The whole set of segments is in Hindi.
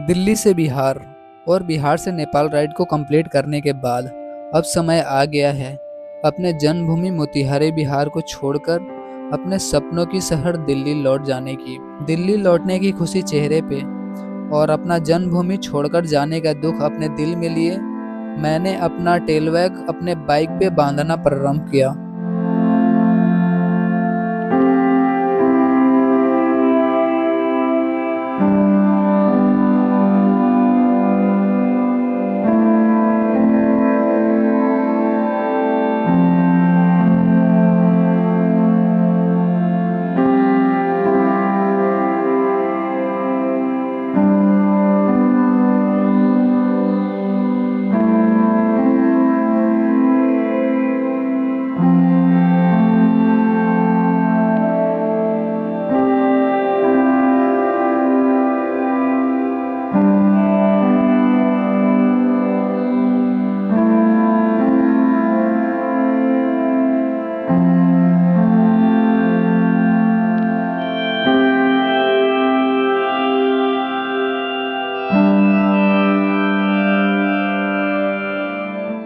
दिल्ली से बिहार और बिहार से नेपाल राइड को कंप्लीट करने के बाद अब समय आ गया है अपने जन्मभूमि मोतिहारी बिहार को छोड़कर अपने सपनों की शहर दिल्ली लौट जाने की। दिल्ली लौटने की खुशी चेहरे पे और अपना जन्मभूमि छोड़कर जाने का दुख अपने दिल में लिए मैंने अपना टेलबैग अपने बाइक पे बांधना प्रारंभ किया।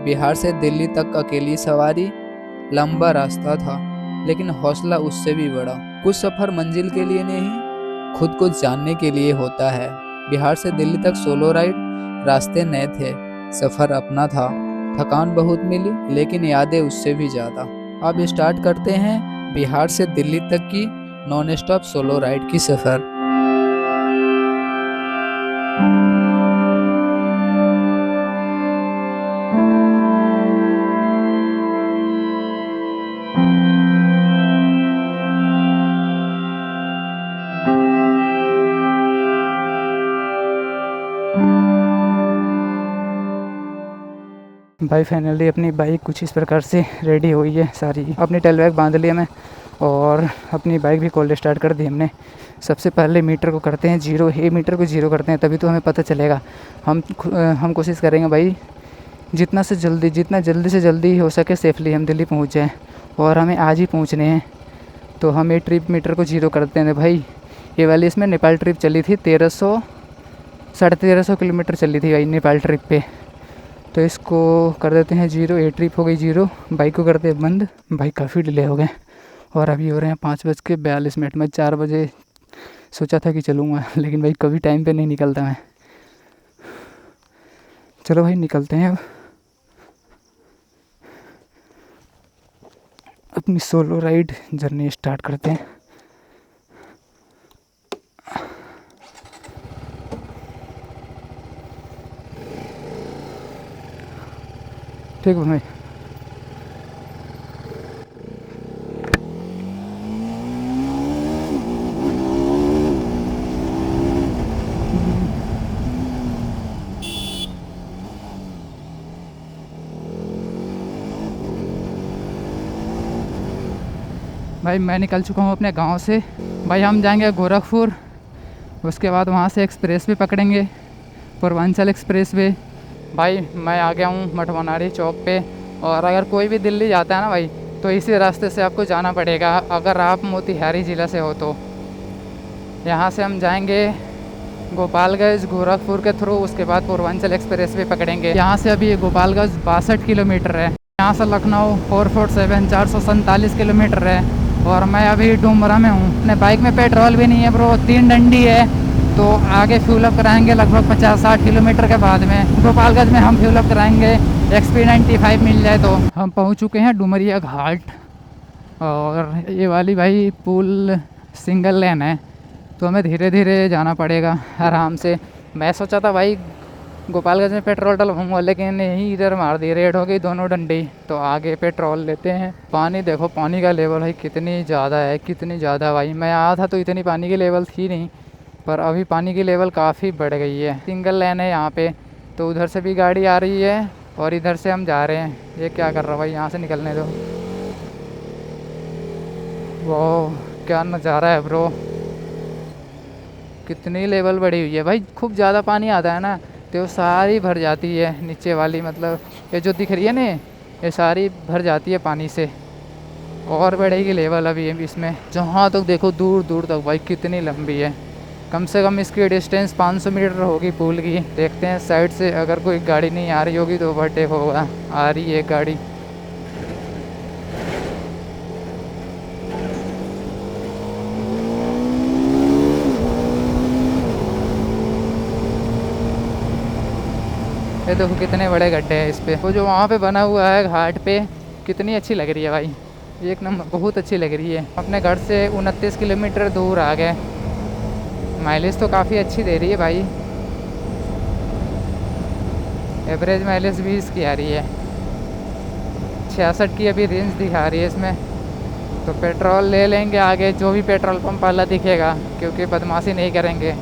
बिहार से दिल्ली तक अकेली सवारी, लंबा रास्ता था लेकिन हौसला उससे भी बड़ा। कुछ सफर मंजिल के लिए नहीं, खुद को जानने के लिए होता है। बिहार से दिल्ली तक सोलो राइड, रास्ते नए थे, सफर अपना था, थकान बहुत मिली लेकिन यादें उससे भी ज्यादा। अब स्टार्ट करते हैं बिहार से दिल्ली तक की नॉन स्टॉप सोलो राइड की सफर। भाई फाइनली अपनी बाइक कुछ इस प्रकार से रेडी हुई है सारी। अपनी टेल बैग बांध लिया मैं और अपनी बाइक भी कोल्ड स्टार्ट कर दी हमने। सबसे पहले मीटर को करते हैं जीरो, मीटर को जीरो करते हैं तभी तो हमें पता चलेगा। हम कोशिश करेंगे भाई जितना जल्दी से जल्दी हो सके सेफली हम दिल्ली पहुंच जाएं और हमें आज ही पहुंचने हैं। तो हम ये ट्रिप मीटर को जीरो करते हैं भाई। ये वाली इसमें नेपाल ट्रिप चली थी 1300 किलोमीटर चली थी भाई नेपाल ट्रिप पे। तो इसको कर देते हैं जीरो, ये ट्रिप हो गई जीरो। बाइक को करते हैं बंद। बाइक काफ़ी डिले हो गए और अभी हो रहे हैं 5:42। मैं 4 बजे सोचा था कि चलूँगा लेकिन भाई कभी टाइम पे नहीं निकलता मैं। चलो भाई निकलते हैं अब अपनी सोलो राइड जर्नी स्टार्ट करते हैं। ठीक है भाई। भाई मैं निकल चुका हूँ अपने गांव से। भाई हम जाएंगे गोरखपुर, उसके बाद वहाँ से एक्सप्रेस वे पकड़ेंगे, पूर्वांचल एक्सप्रेस वे। भाई मैं आ गया हूँ मठमनारी चौक पे। और अगर कोई भी दिल्ली जाता है ना भाई तो इसी रास्ते से आपको जाना पड़ेगा अगर आप मोतिहारी ज़िला से हो तो। यहाँ से हम जाएंगे गोपालगंज गोरखपुर के थ्रू, उसके बाद पूर्वांचल एक्सप्रेस वे पकड़ेंगे। यहाँ से अभी गोपालगंज 62 किलोमीटर है। यहाँ से लखनऊ 447 447 किलोमीटर है। और मैं अभी डुमरा में हूँ। अपने बाइक में पेट्रोल भी नहीं है ब्रो, 3 डंडी है। तो आगे फ्यूल अप कराएंगे लगभग 50-60 किलोमीटर के बाद में। गोपालगंज में हम फ्यूल अप कराएंगे, XP 95 मिल जाए तो। हम पहुंच चुके हैं डुमरिया घाट और ये वाली भाई पुल सिंगल लेन है तो हमें धीरे धीरे जाना पड़ेगा आराम से। मैं सोचा था भाई गोपालगंज में पेट्रोल डलवाऊंगा लेकिन यही इधर मार दी, रेड हो गई दोनों डंडी। तो आगे पेट्रोल लेते हैं। पानी देखो, पानी का लेवल भाई कितनी ज़्यादा है, कितनी ज़्यादा भाई। मैं आया था तो इतनी पानी की लेवल थी नहीं, पर अभी पानी की लेवल काफ़ी बढ़ गई है। सिंगल लेन है यहाँ पे तो उधर से भी गाड़ी आ रही है और इधर से हम जा रहे हैं। ये क्या कर रहा भाई, यहाँ से निकलने दो। वो क्या नज़ारा है ब्रो, कितनी लेवल बढ़ी हुई है भाई। खूब ज़्यादा पानी आता है ना तो सारी भर जाती है नीचे वाली, मतलब ये जो दिख रही है ना ये सारी भर जाती है पानी से। और बढ़ेगी लेवल अभी इसमें, जहाँ तक देखो दूर दूर तक भाई कितनी लंबी है। कम से कम इसकी डिस्टेंस 500 मीटर होगी पुल की। देखते हैं साइड से अगर कोई गाड़ी नहीं आ रही होगी तो ओवरटेक होगा। आ रही है गाड़ी। ये देखो कितने बड़े गड्ढे हैं इस पे। वो जो वहाँ पे बना हुआ है घाट पे, कितनी अच्छी लग रही है भाई, एक नंबर, बहुत अच्छी लग रही है। अपने घर से 29 किलोमीटर दूर आ गए। माइलेज तो काफ़ी अच्छी दे रही है भाई, एवरेज माइलेज 20 की आ रही है। 66 की अभी रेंज दिखा रही है इसमें। तो पेट्रोल ले लेंगे आगे, जो भी पेट्रोल पंप वाला दिखेगा, क्योंकि बदमाशी नहीं करेंगे,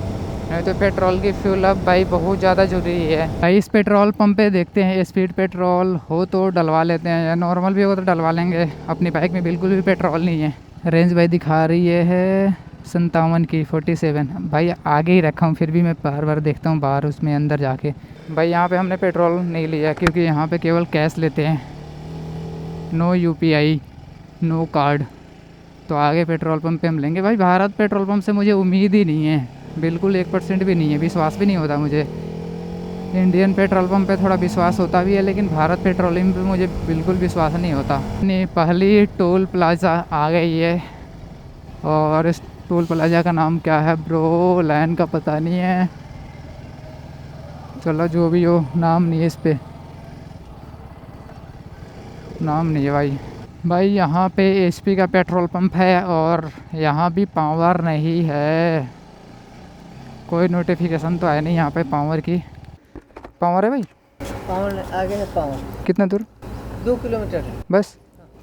नहीं तो पेट्रोल की फ्यूल अप भाई बहुत ज़्यादा ज़रूरी है भाई। इस पेट्रोल पंप पे देखते हैं स्पीड पेट्रोल हो तो डलवा लेते हैं, या नॉर्मल भी हो तो डलवा लेंगे। अपनी बाइक में बिल्कुल भी पेट्रोल नहीं है। रेंज भाई दिखा रही है 57 की 47। भाई आगे ही रखा हूँ, फिर भी मैं बार बार देखता हूँ बाहर उसमें अंदर जाके। भाई यहाँ पे हमने पेट्रोल नहीं लिया क्योंकि यहाँ पे केवल कैश लेते हैं, नो UPI नो कार्ड। तो आगे पेट्रोल पंप पे हम लेंगे। भाई भारत पेट्रोल पंप से मुझे उम्मीद ही नहीं है, बिल्कुल 1% भी नहीं है, विश्वास भी नहीं होता मुझे। इंडियन पेट्रोल पंप पे थोड़ा विश्वास होता भी है, लेकिन भारत पेट्रोलियम पे मुझे बिल्कुल विश्वास नहीं होता। अपनी पहली टोल प्लाजा आ गई है, और इस टोल प्लाजा का नाम क्या है ब्रो, लाइन का पता नहीं है। चलो जो भी हो, नाम नहीं है इस पे, नाम नहीं है भाई। भाई यहाँ पे HP का पेट्रोल पंप है और यहाँ भी पावर नहीं है, कोई नोटिफिकेशन तो आया नहीं यहाँ पे पावर की। पावर है भाई, पावर आगे है। पावर कितना दूर? 2 किलोमीटर है बस,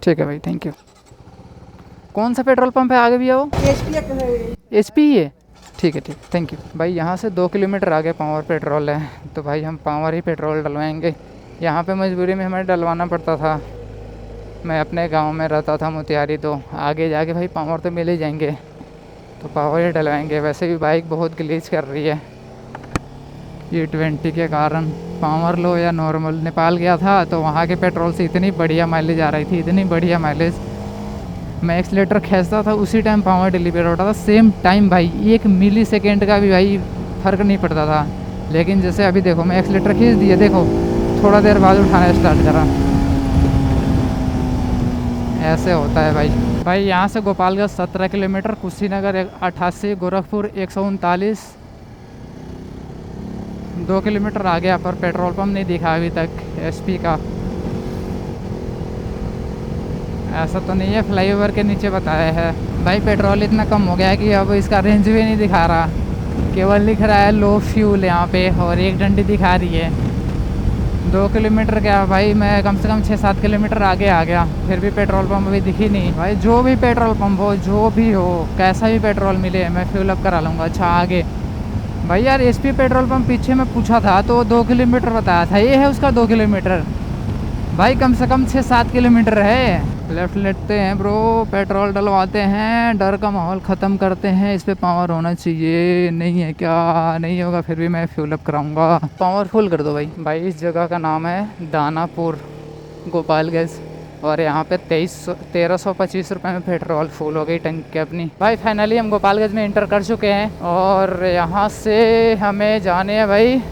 ठीक है भाई, थैंक यू। कौन सा पेट्रोल पंप है आगे भी है वो? HP ही है, ठीक है ठीक, थैंक यू भाई। यहाँ से 2 किलोमीटर आगे पावर पेट्रोल है, तो भाई हम पावर ही पेट्रोल डलवाएंगे। यहाँ पे मजबूरी में हमें डलवाना पड़ता था, मैं अपने गांव में रहता था मोतिहारी, तो आगे जाके भाई पावर तो मिल ही जाएंगे, तो पावर ही डलवाएंगे। वैसे भी बाइक बहुत ग्लीच कर रही है E20 के कारण। पावर लो या नॉर्मल, नेपाल गया था तो वहाँ के पेट्रोल से इतनी बढ़िया माइलेज आ रही थी, इतनी बढ़िया माइलेज। मैं एक्सीलेटर खींचता था उसी टाइम पावर डिलीवर होता था, सेम टाइम भाई, 1 मिली सेकेंड का भी भाई फ़र्क नहीं पड़ता था। लेकिन जैसे अभी देखो, मैं एक्सीलेटर खींच दिया, देखो थोड़ा देर बाद उठाना स्टार्ट करा, ऐसे होता है भाई। भाई यहाँ से गोपालगंज 17 किलोमीटर, कुशीनगर 88, गोरखपुर 139, 2 किलोमीटर आ गया, पर पेट्रोल पंप नहीं दिखा अभी तक HP का। ऐसा तो नहीं है, फ्लाईओवर के नीचे बताया है। भाई पेट्रोल इतना कम हो गया है कि अब इसका रेंज भी नहीं दिखा रहा, केवल लिख रहा है लो फ्यूल यहाँ पे, और 1 डंडी दिखा रही है। 2 किलोमीटर क्या भाई, मैं कम से कम 6-7 किलोमीटर आगे आ गया, फिर भी पेट्रोल पंप अभी दिखी नहीं। भाई जो भी पेट्रोल पंप हो, जो भी हो, कैसा भी पेट्रोल मिले, मैं फ्यूल अप करा लूँगा। अच्छा आगे भाई यार SP पेट्रोल पंप पीछे मैं पूछा था तो 2 किलोमीटर बताया था, ये है उसका 2 किलोमीटर। भाई कम से कम 6-7 किलोमीटर है। लेफ्ट लेते हैं ब्रो, पेट्रोल डलवाते हैं, डर का माहौल ख़त्म करते हैं। इस पे पावर होना चाहिए, नहीं है क्या? नहीं होगा फिर भी मैं फ्यूल अप कराऊंगा। पावर फुल कर दो भाई। भाई इस जगह का नाम है दानापुर, गोपालगंज, और यहाँ पे 1325 रुपये में पेट्रोल फुल हो गई टंकी अपनी। भाई फाइनली हम गोपालगंज में इंटर कर चुके हैं, और यहाँ से हमें जाने हैं भाई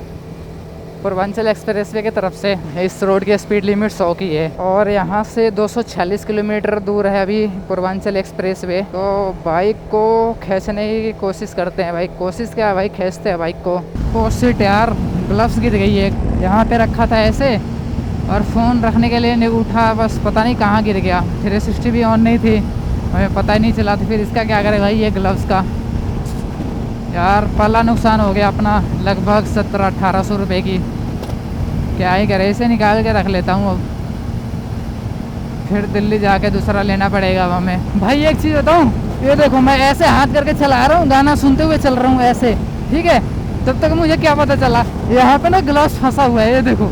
पूर्वांचल एक्सप्रेसवे की तरफ से। इस रोड की स्पीड लिमिट 100 की है, और यहाँ से 246 किलोमीटर दूर है अभी पूर्वांचल एक्सप्रेसवे। तो बाइक को खींचने की कोशिश करते हैं भाई, कोशिश क्या है भाई, खींचते हैं बाइक को। ओ शिट यार, ग्लव्स गिर गई है, यहाँ पे रखा था ऐसे, और फ़ोन रखने के लिए नहीं उठा, बस पता नहीं कहाँ गिर गया। 360 भी ऑन नहीं थी, हमें पता ही नहीं चला, तो फिर इसका क्या करेगा ये ग्लव्स का। यार पहला नुकसान हो गया अपना, लगभग 1700-1800 रुपये की। क्या ही करे, इसे निकाल के रख लेता हूँ, अब फिर दिल्ली जाके दूसरा लेना पड़ेगा हमें। भाई एक चीज़ बताऊँ, ये देखो मैं ऐसे हाथ करके चला रहा हूँ, गाना सुनते हुए चल रहा हूँ ऐसे, ठीक है। तब तक मुझे क्या पता चला यहाँ पे ना ग्लव्स फंसा हुआ है, ये देखो।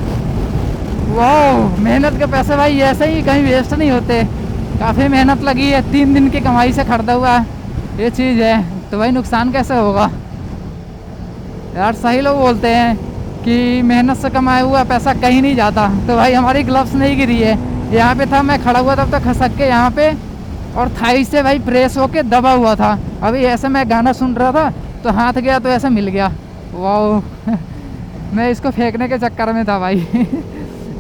वाह, मेहनत के पैसे भाई ऐसे ही कहीं वेस्ट नहीं होते, काफ़ी मेहनत लगी है, 3 दिन की कमाई से खरीदा हुआ ये चीज़ है, तो भाई नुकसान कैसे होगा यार। सही लोग बोलते हैं कि मेहनत से कमाया हुआ पैसा कहीं नहीं जाता, तो भाई हमारी ग्लव्स नहीं गिरी है। यहाँ पे था, मैं खड़ा हुआ तब तक खसक के यहाँ पे, और थाई से भाई प्रेस होके दबा हुआ था। अभी ऐसे मैं गाना सुन रहा था तो हाथ गया तो ऐसा मिल गया, वाह। मैं इसको फेंकने के चक्कर में था भाई।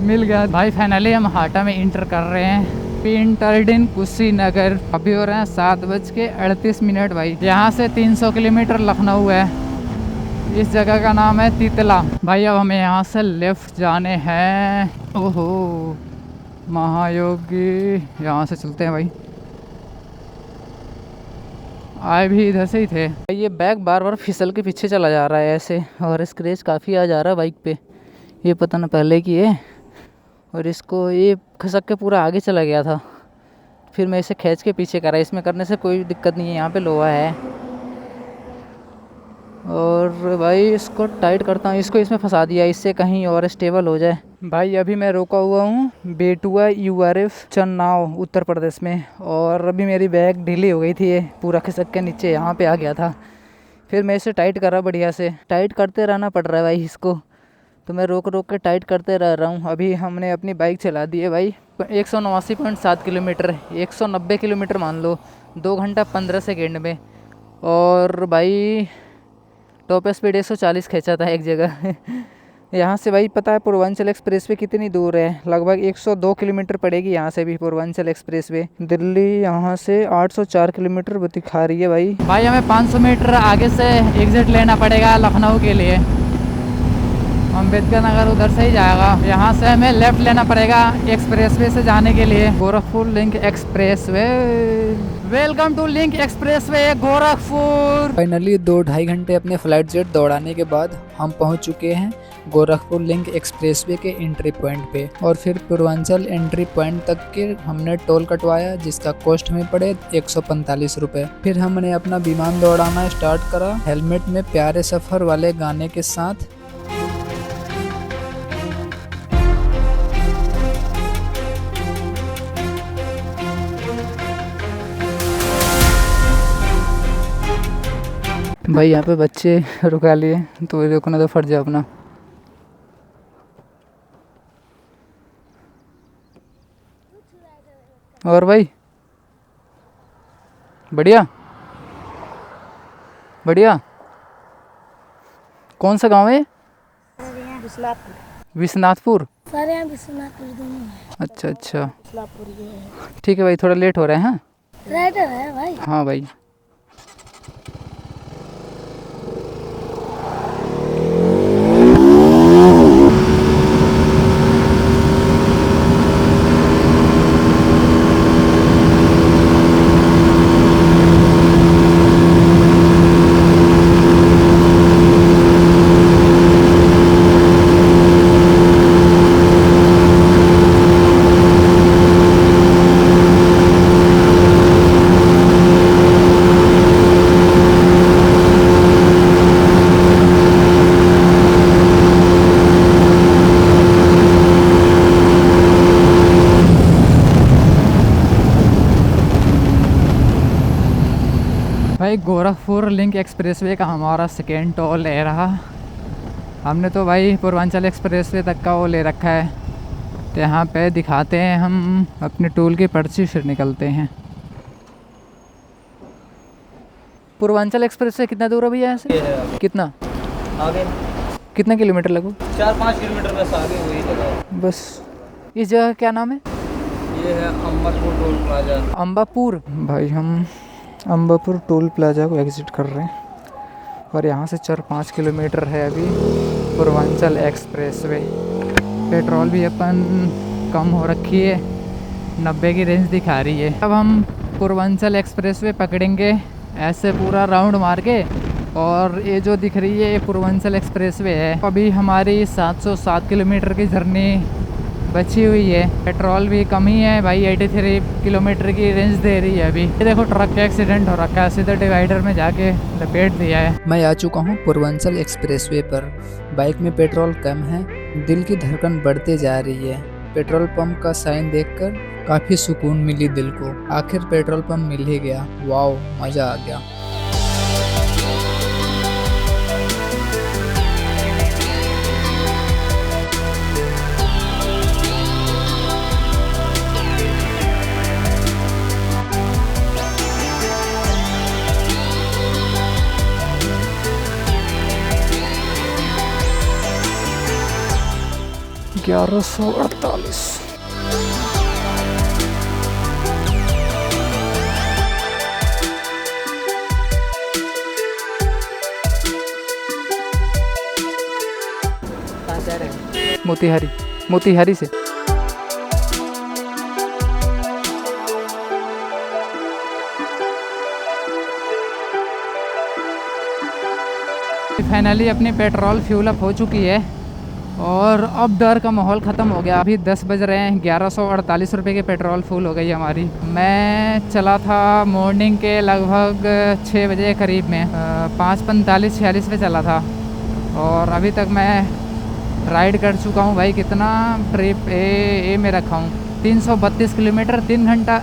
मिल गया भाई। फाइनली हम हाटा में इंटर कर रहे हैं, पिंटरडिन कुशीनगर। अभी हो रहे हैं 7:38 भाई। यहाँ से 300 किलोमीटर लखनऊ है। इस जगह का नाम है तितला भाई। अब हमें यहाँ से लेफ्ट जाने हैं। ओहो महायोगी, यहाँ से चलते हैं भाई। आए भी इधर से ही थे। ये बैग बार बार फिसल के पीछे चला जा रहा है ऐसे, और स्क्रैच काफ़ी आ जा रहा है बाइक पे। ये पता ना पहले की है, और इसको ये खसक के पूरा आगे चला गया था। फिर मैं इसे खींच के पीछे करा। इसमें करने से कोई दिक्कत नहीं है, यहाँ पे लोहा है। और भाई इसको टाइट करता हूँ, इसको इसमें फंसा दिया, इससे कहीं और स्टेबल हो जाए। भाई अभी मैं रोका हुआ हूँ बेटुआ URF चन्नाव उत्तर प्रदेश में, और अभी मेरी बैग ढीली हो गई थी, ये पूरा खिसक के नीचे यहाँ पे आ गया था। फिर मैं इसे टाइट करा, बढ़िया से टाइट करते रहना पड़ रहा है भाई इसको, तो मैं रोक रोक के टाइट करते रह रहा हूँ। अभी हमने अपनी बाइक चला दी है भाई 189.7 किलोमीटर, 190 किलोमीटर मान लो, 2 घंटा 15 सेकेंड में। और भाई टॉप स्पीड 140 खींचा था एक जगह। यहाँ से भाई पता है पूर्वांचल एक्सप्रेस वे कितनी दूर है? लगभग 102 किलोमीटर पड़ेगी यहाँ से भी पूर्वांचल एक्सप्रेस वे। दिल्ली यहाँ से 804 किलोमीटर दिखा रही है भाई। भाई हमें 500 मीटर आगे से एग्जिट लेना पड़ेगा लखनऊ के लिए। अम्बेडकर नगर उधर से ही जाएगा। यहाँ से हमें लेफ्ट लेना पड़ेगा एक्सप्रेसवे से जाने के लिए, Gorakhpur link expressway. Welcome to link expressway Gorakhpur. Finally 2-2.5 घंटे अपने फ्लाइट जेट दौड़ाने के बाद हम पहुंच चुके हैं गोरखपुर लिंक एक्सप्रेसवे के एंट्री पॉइंट पे। और फिर पूर्वांचल एंट्री पॉइंट तक के हमने टोल कटवाया, जिसका कॉस्ट में पड़े 145 रुपये। फिर हमने अपना विमान दौड़ाना स्टार्ट करा, हेलमेट में प्यारे सफ़र वाले गाने के साथ। भाई यहाँ पे बच्चे रुका लिए, तो देखो ना तो फट जाए अपना। और भाई बढ़िया बढ़िया। कौन सा गांव है? विश्वनाथपुर। सारे यहाँ विश्वनाथपुर दोनों है। अच्छा अच्छा विश्वनाथपुर ये है। ठीक है भाई, थोड़ा लेट हो रहे हैं। हाँ राइडर है भाई। हाँ भाई। भाई गोरखपुर लिंक एक्सप्रेसवे का हमारा सेकेंड टोल ले रहा। हमने तो भाई पूर्वांचल एक्सप्रेसवे तक का वो ले रखा है। तो यहाँ पे दिखाते हैं हम अपने टोल की पर्ची, फिर निकलते हैं। पूर्वांचल एक्सप्रेसवे कितना दूर है भैया यहाँ से? कितना आगे कितना किलोमीटर लगभग? 4-5 किलोमीटर बस आगे हुई जगह। बस। इस जगह क्या नाम है? ये है अम्बापुर टोल प्लाजा। अम्बापुर। भाई हम अम्बापुर टोल प्लाजा को एग्जिट कर रहे हैं, और यहाँ से 4-5 किलोमीटर है अभी पूर्वांचल एक्सप्रेसवे। पेट्रोल भी अपन कम हो रखी है, 90 की रेंज दिखा रही है। अब हम पूर्वांचल एक्सप्रेसवे पकड़ेंगे ऐसे पूरा राउंड मार के, और ये जो दिख रही है ये पूर्वांचल एक्सप्रेसवे है। अभी हमारी 707 किलोमीटर की जर्नी बची हुई है। पेट्रोल भी कम ही है भाई, 83 किलोमीटर की रेंज दे रही है अभी। ये देखो ट्रक का एक्सीडेंट हो रखा है, सीधे डिवाइडर में जाके लपेट दिया है। मैं आ चुका हूँ पूर्वांचल एक्सप्रेसवे पर। बाइक में पेट्रोल कम है, दिल की धड़कन बढ़ते जा रही है। पेट्रोल पंप का साइन देखकर काफ़ी सुकून मिली दिल को। आखिर पेट्रोल पंप मिल ही गया। वाओ, मज़ा आ गया। 1148। कहाँ से आ रहे हैं? मोतीहारी, मोतीहारी से। फाइनली अपनी पेट्रोल फ्यूल अप हो चुकी है और अब डर का माहौल ख़त्म हो गया। अभी 10 बज रहे हैं, 1148 रुपये की पेट्रोल फुल हो गई हमारी। मैं चला था मॉर्निंग के लगभग 6 बजे करीब में, 5:45-46 पे चला था और अभी तक मैं राइड कर चुका हूँ भाई। कितना ट्रिप ए में रखा हूँ, 332 किलोमीटर 3 घंटा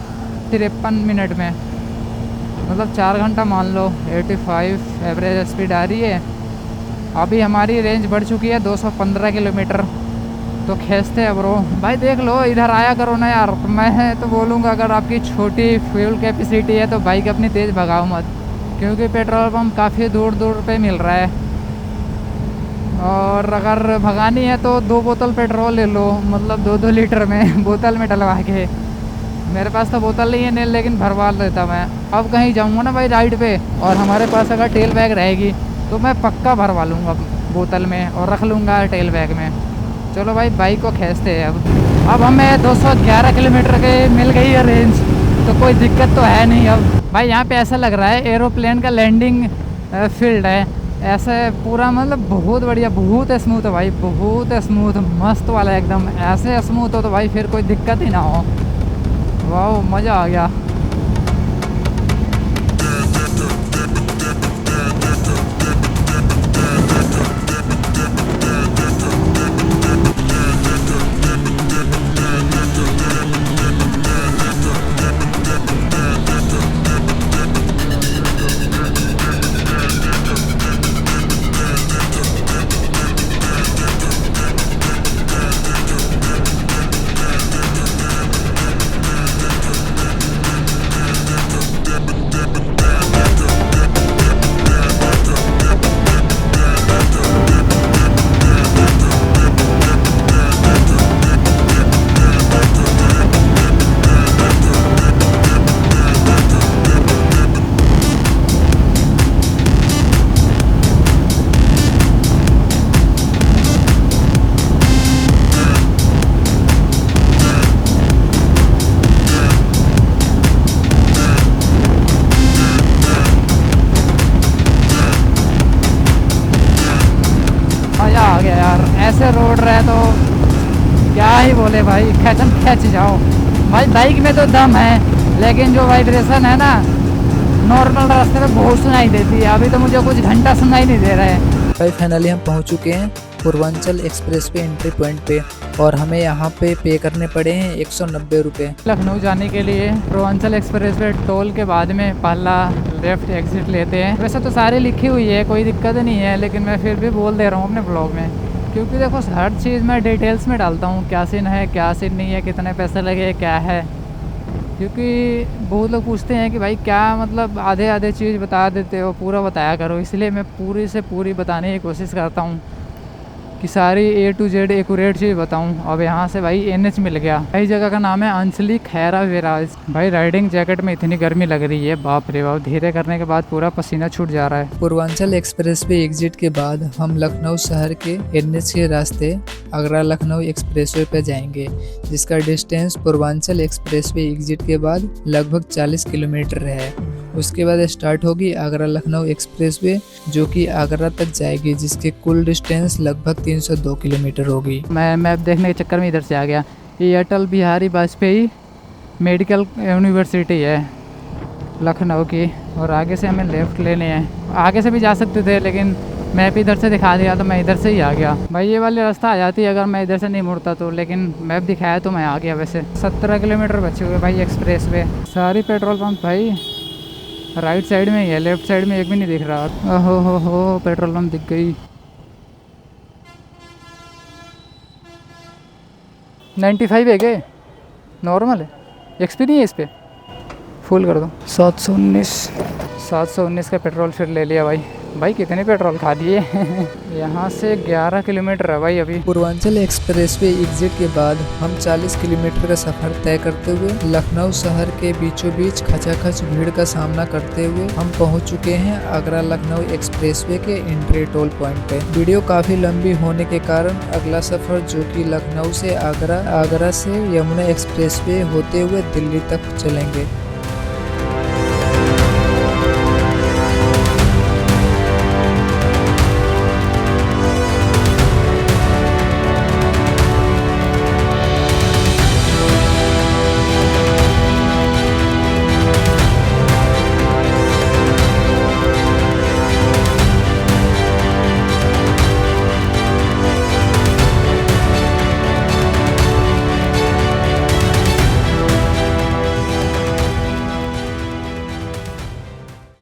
53 मिनट में, मतलब 4 घंटा मान लो। 85 एवरेज स्पीड आ रही है। अभी हमारी रेंज बढ़ चुकी है 215 किलोमीटर। तो खींचते हैं ब्रो। भाई देख लो, इधर आया करो ना यार। मैं तो बोलूँगा अगर आपकी छोटी फ्यूल कैपेसिटी है तो बाइक अपनी तेज़ भगाओ मत, क्योंकि पेट्रोल पम्प काफ़ी दूर दूर पे मिल रहा है। और अगर भगानी है तो 2 बोतल पेट्रोल ले लो, मतलब 2-2 लीटर में बोतल में डलवा के। मेरे पास तो बोतल नहीं है, लेकिन भरवा लेता मैं। अब कहीं जाऊँगा ना भाई राइड पे और हमारे पास अगर टेल बैग रहेगी तो मैं पक्का भरवा लूँगा बोतल में और रख लूँगा टेल बैग में। चलो भाई बाइक को खींचते हैं अब हमें 211 किलोमीटर के मिल गई है रेंज, तो कोई दिक्कत तो है नहीं अब। भाई यहाँ पे ऐसा लग रहा है एरोप्लेन का लैंडिंग फील्ड है, ऐसे पूरा मतलब बहुत बढ़िया, बहुत स्मूथ है भाई, बहुत स्मूथ, मस्त वाला एकदम। ऐसे स्मूथ हो तो भाई फिर कोई दिक्कत ही ना हो। वाह मज़ा आ गया। आ गया यार। ऐसे रोड रहे तो क्या ही बोले भाई, खच जाओ भाई। बाइक में तो दम है, लेकिन जो वाइब्रेशन है ना नॉर्मल रास्ते में बहुत सुनाई देती है। अभी तो मुझे कुछ घंटा सुनाई नहीं दे रहा है। भाई फाइनली हम पहुंच चुके हैं पूर्वांचल एक्सप्रेस पे एंट्री पॉइंट पे और हमें यहाँ पे करने पड़े हैं 190 रुपये। लखनऊ जाने के लिए पूर्वांचल एक्सप्रेस पे टोल के बाद में पहला लेफ्ट एग्जिट लेते हैं। वैसे तो सारी लिखी हुई है, कोई दिक्कत नहीं है, लेकिन मैं फिर भी बोल दे रहा हूँ अपने ब्लॉग में, क्योंकि देखो हर चीज़ मैं डिटेल्स में डालता हूँ, क्या सीन है क्या सीन नहीं है, कितने पैसे लगे क्या है। क्योंकि बहुत लोग पूछते हैं कि भाई क्या मतलब आधे चीज़ बता देते हो, पूरा बताया करो। इसलिए मैं पूरी से पूरी बताने की कोशिश करता हूँ कि सारी A to Z एक्यूरेट चीज़ बताऊँ। अब यहाँ से भाई NH मिल गया। भाई जगह का नाम है अंजलि खैरा विराज। भाई राइडिंग जैकेट में इतनी गर्मी लग रही है, बाप रे बाप। धीरे करने के बाद पूरा पसीना छूट जा रहा है। पूर्वांचल एक्सप्रेस पे एग्जिट के बाद हम लखनऊ शहर के NH के रास्ते आगरा लखनऊ एक्सप्रेसवे पे जाएंगे, जिसका डिस्टेंस पूर्वांचल एक्सप्रेस पे एग्जिट के बाद लगभग 40 किलोमीटर है। उसके बाद स्टार्ट होगी आगरा लखनऊ एक्सप्रेसवे, जो कि आगरा तक जाएगी, जिसके कुल डिस्टेंस लगभग 302 किलोमीटर होगी। मैं मैप देखने के चक्कर में इधर से आ गया। ये अटल बिहारी वाजपेयी मेडिकल यूनिवर्सिटी है लखनऊ की, और आगे से हमें लेफ़्ट लेने हैं। आगे से भी जा सकते थे, लेकिन मैप इधर से दिखा दिया तो मैं इधर से ही आ गया। भाई ये वाली रास्ता आ जाती है अगर मैं इधर से नहीं मुड़ता तो, लेकिन मैप दिखाया तो मैं आ गया। वैसे 17 किलोमीटर बचे हुए भाई एक्सप्रेस वे। सारी पेट्रोल पंप भाई राइट साइड में ही है, लेफ्ट साइड में एक भी नहीं दिख रहा। हो पेट्रोल पंप दिख गई। 95 है क्या? नॉर्मल है, एक्सपी नहीं है इस पर। फुल कर दो। 719 का पेट्रोल फिर ले लिया भाई। भाई कितने पेट्रोल खा दिए। यहाँ से 11 किलोमीटर है भाई अभी। पूर्वांचल एक्सप्रेसवे एग्जिट के बाद हम 40 किलोमीटर का सफर तय करते हुए लखनऊ शहर के बीचों बीच खचाखच भीड़ का सामना करते हुए हम पहुंच चुके हैं आगरा लखनऊ एक्सप्रेसवे के एंट्री टोल पॉइंट पे। वीडियो काफी लंबी होने के कारण अगला सफर जो कि लखनऊ से आगरा, आगरा से यमुना एक्सप्रेसवे होते हुए दिल्ली तक चलेंगे।